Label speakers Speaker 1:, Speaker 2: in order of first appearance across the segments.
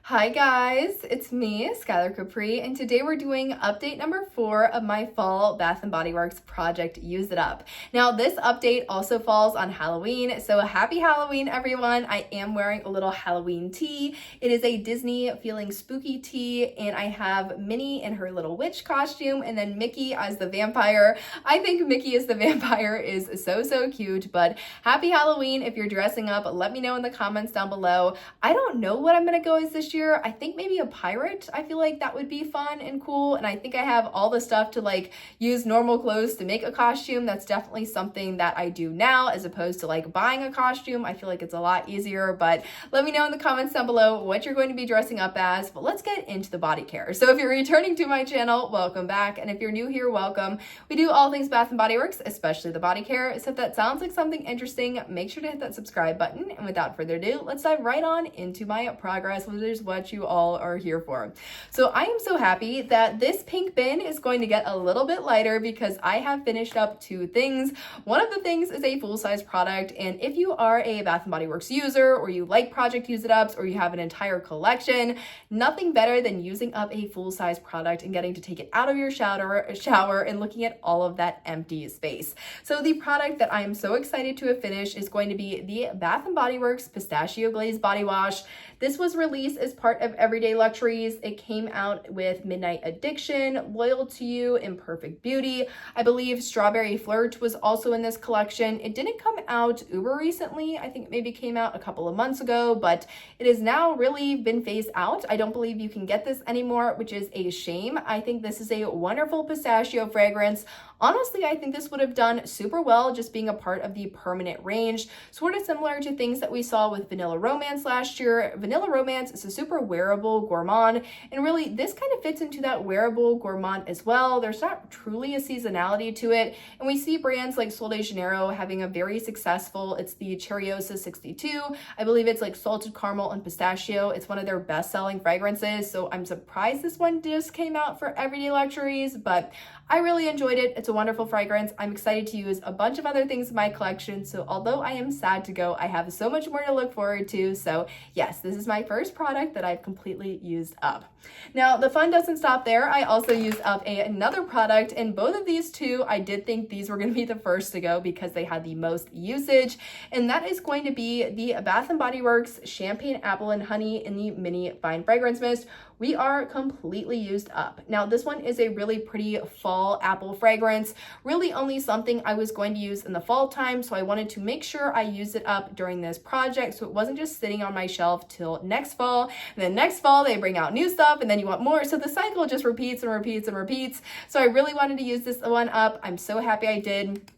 Speaker 1: Hi guys, it's me, Skylar Capri, and today we're doing update number 4 of my fall Bath & Body Works project Use It Up. Now this update also falls on Halloween, so happy Halloween everyone. I am wearing a little Halloween tee. It is a Disney feeling spooky tee, and I have Minnie in her little witch costume and then Mickey as the vampire. I think Mickey as the vampire is so cute, but happy Halloween. If you're dressing up, let me know in the comments down below. I don't know what I'm gonna go as this year. I think maybe a pirate. I feel like that would be fun and cool, and I think I have all the stuff to like use normal clothes to make a costume. That's definitely something that I do now as opposed to like buying a costume. I feel like it's a lot easier, but let me know in the comments down below what you're going to be dressing up as. But let's get into the body care. So if you're returning to my channel, welcome back, and if you're new here, welcome. We do all things Bath & Body Works, especially the body care. So if that sounds like something interesting, make sure to hit that subscribe button, and without further ado, let's dive right on into my progress, which is what you all are here for. So I am so happy that this pink bin is going to get a little bit lighter because I have finished up 2 things. One of the things is a full-size product, and if you are a Bath & Body Works user, or you like Project Use It Ups, or you have an entire collection, nothing better than using up a full-size product and getting to take it out of your shower and looking at all of that empty space. So the product that I am so excited to have finished is going to be the Bath & Body Works Pistachio Glaze Body Wash. This was released as part of Everyday Luxuries. It came out with Midnight Addiction, Loyal to You, Imperfect Beauty. I believe Strawberry Flirt was also in this collection. It didn't come out uber recently. I think it maybe came out a couple of months ago, but it has now really been phased out. I don't believe you can get this anymore, which is a shame. I think this is a wonderful pistachio fragrance. Honestly, I think this would have done super well just being a part of the permanent range, sort of similar to things that we saw with Vanilla Romance last year. Vanilla Romance is a super wearable gourmand, and really this kind of fits into that wearable gourmand as well. There's not truly a seasonality to it, and we see brands like Sol de Janeiro having a very successful, it's the Cherriosa 62. I believe it's like salted caramel and pistachio. It's one of their best-selling fragrances, so I'm surprised this one just came out for Everyday Luxuries, but I really enjoyed it. It's a wonderful fragrance. I'm excited to use a bunch of other things in my collection, so although I am sad to go, I have so much more to look forward to. So yes, this is my first product that I've completely used up. Now, the fun doesn't stop there. I also used up another product, and both of these two, I did think these were going to be the first to go because they had the most usage, and that is going to be the Bath & Body Works Champagne Apple and Honey in the Mini Fine Fragrance Mist. We are completely used up. Now, this one is a really pretty fall apple fragrance, really only something I was going to use in the fall time, so I wanted to make sure I used it up during this project so it wasn't just sitting on my shelf till next fall. And then next fall, they bring out new stuff, and then you want more, so the cycle just repeats and repeats and repeats. So I really wanted to use this one up. I'm so happy I did.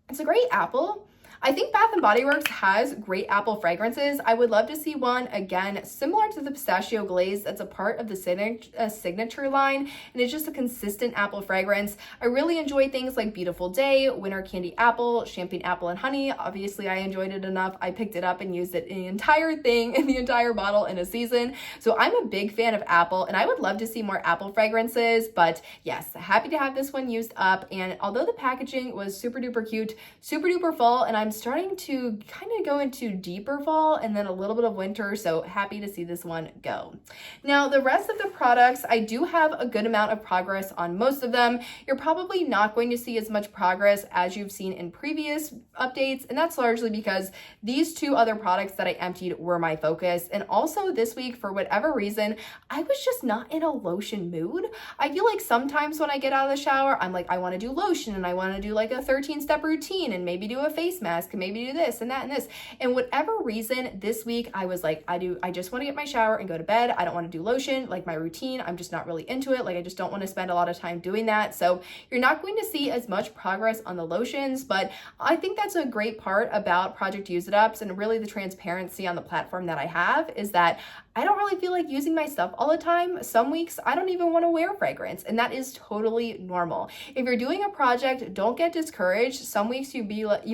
Speaker 1: It's a great apple. I think Bath & Body Works has great apple fragrances. I would love to see one, again, similar to the Pistachio Glaze that's a part of the signature line, and it's just a consistent apple fragrance. I really enjoy things like Beautiful Day, Winter Candy Apple, Champagne Apple and Honey. Obviously, I enjoyed it enough. I picked it up and used it in the entire thing, in the entire bottle in a season. So I'm a big fan of apple, and I would love to see more apple fragrances, but yes, happy to have this one used up. And although the packaging was super duper cute, super duper fall, and I'm starting to kind of go into deeper fall and then a little bit of winter, so happy to see this one go. Now, the rest of the products, I do have a good amount of progress on most of them. You're probably not going to see as much progress as you've seen in previous updates, and that's largely because these 2 other products that I emptied were my focus. And also this week, for whatever reason, I was just not in a lotion mood. I feel like sometimes when I get out of the shower, I'm like, I want to do lotion, and I want to do like a 13-step routine, and maybe do a face mask, and maybe do this and that and this. And whatever reason, this week I was like, I just want to get my shower and go to bed. I don't want to do lotion, like my routine. I'm just not really into it. Like I just don't want to spend a lot of time doing that. So you're not going to see as much progress on the lotions, but I think that's a great part about Project Use It Ups and really the transparency on the platform that I have is that I don't really feel like using my stuff all the time. Some weeks I don't even want to wear fragrance, and that is totally normal. If you're doing a project, don't get discouraged. Some weeks you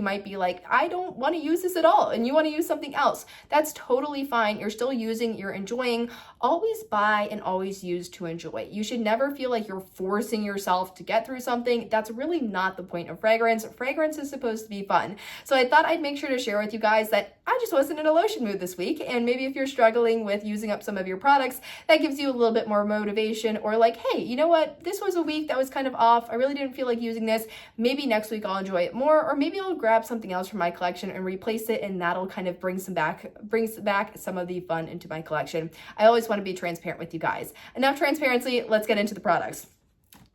Speaker 1: might be like, I don't want to use this at all, and you want to use something else. That's totally fine. You're still using, you're enjoying. Always buy and always use to enjoy. You should never feel like you're forcing yourself to get through something. That's really not the point of fragrance. Fragrance is supposed to be fun. So I thought I'd make sure to share with you guys that I just wasn't in a lotion mood this week, and maybe if you're struggling with using up some of your products, that gives you a little bit more motivation, or like, hey, you know what? This was a week that was kind of off. I really didn't feel like using this. Maybe next week I'll enjoy it more, or maybe I'll grab something else from my collection and replace it, and that'll kind of brings back some of the fun into my collection. I always want to be transparent with you guys. Enough transparency, let's get into the products.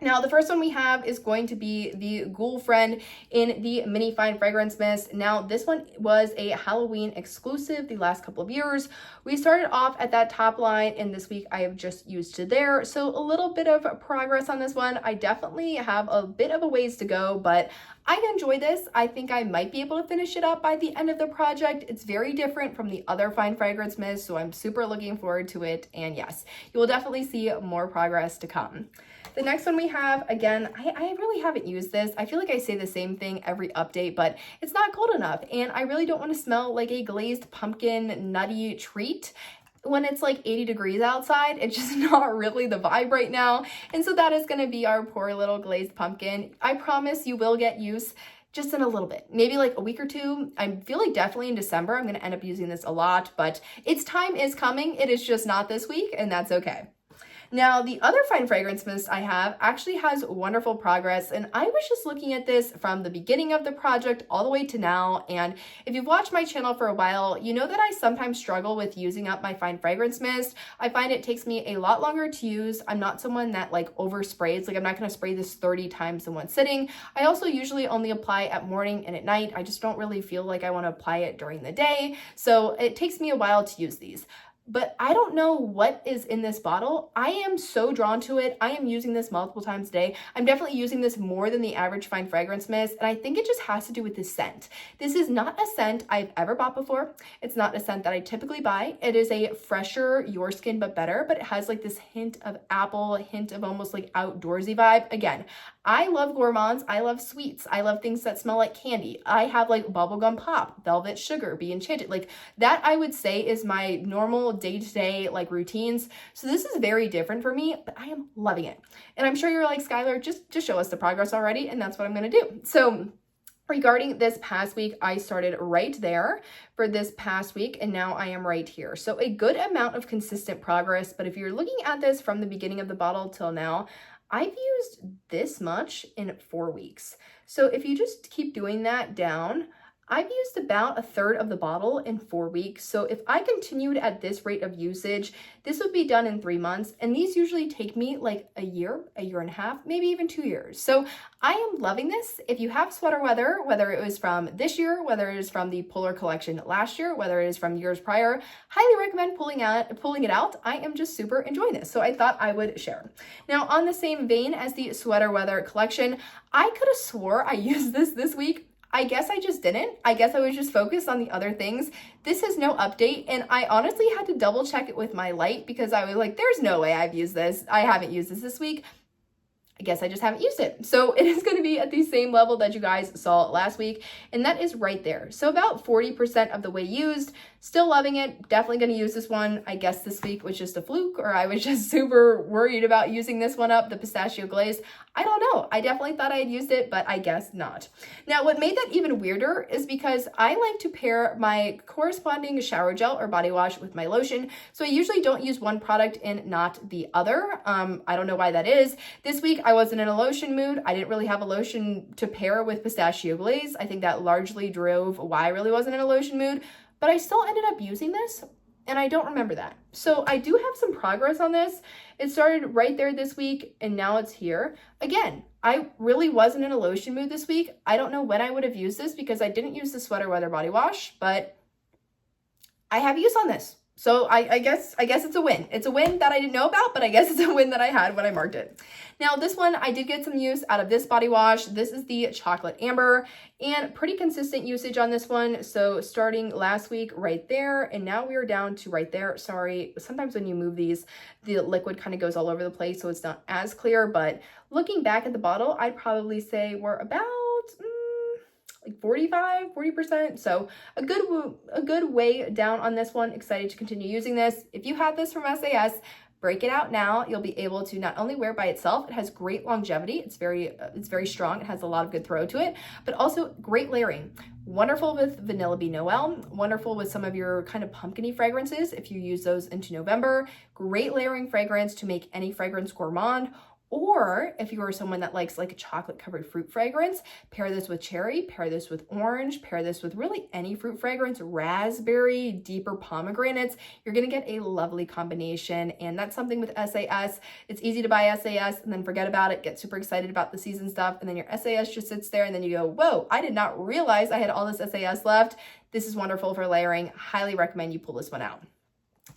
Speaker 1: Now, the first one we have is going to be the Ghoul Friend in the Mini Fine Fragrance Mist. Now, this one was a Halloween exclusive the last couple of years. We started off at that top line, and this week I have just used it there. So a little bit of progress on this one. I definitely have a bit of a ways to go, but I enjoy this. I think I might be able to finish it up by the end of the project. It's very different from the other Fine Fragrance Mist, so I'm super looking forward to it. And yes, you will definitely see more progress to come. The next one we have, again, I really haven't used this. I feel like I say the same thing every update, but it's not cold enough. And I really don't want to smell like a glazed pumpkin nutty treat when it's like 80 degrees outside. It's just not really the vibe right now. And so that is going to be our poor little glazed pumpkin. I promise you will get use just in a little bit, maybe like a week or two. I feel like definitely in December, I'm going to end up using this a lot, but its time is coming. It is just not this week, and that's okay. Now, the other Fine Fragrance Mist I have actually has wonderful progress, and I was just looking at this from the beginning of the project all the way to now, and if you've watched my channel for a while, you know that I sometimes struggle with using up my Fine Fragrance Mist. I find it takes me a lot longer to use. I'm not someone that like oversprays, like I'm not going to spray this 30 times in one sitting. I also usually only apply at morning and at night. I just don't really feel like I want to apply it during the day, so it takes me a while to use these. But I don't know what is in this bottle. I am so drawn to it. I am using this multiple times a day. I'm definitely using this more than the average Fine Fragrance Mist, and I think it just has to do with the scent. This is not a scent I've ever bought before. It's not a scent that I typically buy. It is a fresher, Your Skin But Better, but it has like this hint of apple, a hint of almost like outdoorsy vibe. Again, I love gourmands. I love sweets. I love things that smell like candy. I have like bubblegum pop, velvet sugar, be enchanted. Like that I would say is my normal day-to-day like routines. So this is very different for me, but I am loving it. And I'm sure you're like, Skylar, just show us the progress already. And that's what I'm going to do. So regarding this past week, I started right there for this past week, and now I am right here. So a good amount of consistent progress. But if you're looking at this from the beginning of the bottle till now, I've used this much in 4 weeks. So if you just keep doing that down, I've used about a third of the bottle in 4 weeks. So if I continued at this rate of usage, this would be done in 3 months. And these usually take me like a year and a half, maybe even 2 years. So I am loving this. If you have sweater weather, whether it was from this year, whether it is from the Polar Collection last year, whether it is from years prior, highly recommend pulling it out. I am just super enjoying this. So I thought I would share. Now, on the same vein as the Sweater Weather collection, I could have swore I used this week. I guess I just didn't. I guess I was just focused on the other things. This has no update, and I honestly had to double check it with my light because I was like, there's no way I've used this. I haven't used this week. I guess I just haven't used it. So it is going to be at the same level that you guys saw last week, and that is right there. So about 40% of the way used. Still loving it. Definitely going to use this one. I guess this week was just a fluke, or I was just super worried about using this one up, the pistachio glaze. I don't know. I definitely thought I had used it, but I guess not. Now, what made that even weirder is because I like to pair my corresponding shower gel or body wash with my lotion. So I usually don't use one product and not the other. I don't know why that is. This week, I wasn't in a lotion mood. I didn't really have a lotion to pair with pistachio glaze. I think that largely drove why I really wasn't in a lotion mood, but I still ended up using this, and I don't remember that. So I do have some progress on this. It started right there this week, and now it's here. Again, I really wasn't in a lotion mood this week. I don't know when I would have used this because I didn't use the Sweater Weather body wash, but I have use on this. So I guess it's a win. It's a win that I didn't know about, but I guess it's a win that I had when I marked it. Now this one, I did get some use out of this body wash. This is the Chocolate Amber, and pretty consistent usage on this one. So starting last week right there, and now we are down to right there. Sorry, sometimes when you move these, the liquid kind of goes all over the place, so it's not as clear, but looking back at the bottle, I'd probably say we're about like 40%. So a good way down on this one. Excited to continue using this. If you had this from SAS, break it out now. You'll be able to not only wear it by itself, it has great longevity. It's very strong. It has a lot of good throw to it, but also great layering. Wonderful with Vanilla Bean Noel, wonderful with some of your kind of pumpkin-y fragrances if you use those into November. Great layering fragrance to make any fragrance gourmand. Or if you are someone that likes like a chocolate covered fruit fragrance, pair this with cherry, pair this with orange, pair this with really any fruit fragrance, raspberry, deeper pomegranates. You're gonna get a lovely combination. And that's something with SAS. It's easy to buy SAS and then forget about it, get super excited about the season stuff, and then your SAS just sits there and then you go, whoa, I did not realize I had all this SAS left. This is wonderful for layering. Highly recommend you pull this one out.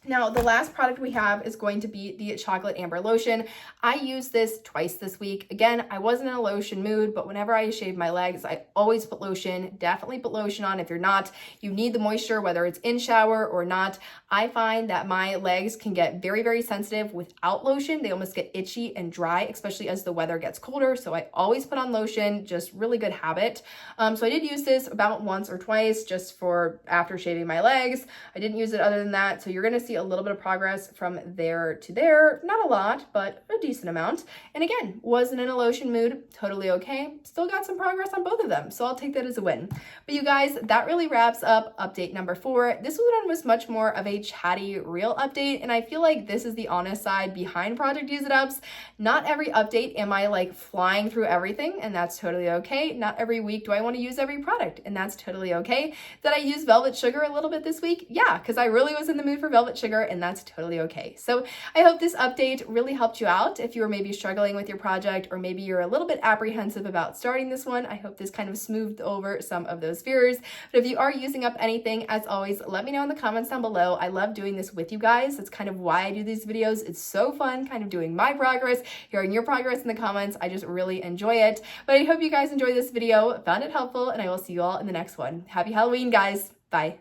Speaker 1: Now, the last product we have is going to be the Chocolate Amber Lotion. I used this twice this week. Again, I wasn't in a lotion mood, but whenever I shave my legs, I always put lotion. Definitely put lotion on. If you're not, you need the moisture, whether it's in shower or not. I find that my legs can get very, very sensitive without lotion. They almost get itchy and dry, especially as the weather gets colder. So I always put on lotion, just really good habit. So I did use this about once or twice just for after shaving my legs. I didn't use it other than that. So you're going to see a little bit of progress from there to there. Not a lot, but a decent amount. And again, wasn't in a lotion mood, totally okay. Still got some progress on both of them, so I'll take that as a win. But you guys, that really wraps up update number 4. This one was much more of a chatty, real update, and I feel like this is the honest side behind Project Use It Ups. Not every update am I like flying through everything, and that's totally okay. Not every week do I want to use every product, and that's totally okay. Did I use Velvet Sugar a little bit this week? Yeah, because I really was in the mood for Velvet Sugar, and that's totally okay. So I hope this update really helped you out. If you were maybe struggling with your project, or maybe you're a little bit apprehensive about starting this one, I hope this kind of smoothed over some of those fears. But if you are using up anything, as always, let me know in the comments down below. I love doing this with you guys. That's kind of why I do these videos. It's so fun kind of doing my progress, hearing your progress in the comments. I just really enjoy it. But I hope you guys enjoyed this video, found it helpful, and I will see you all in the next one. Happy Halloween, guys. Bye.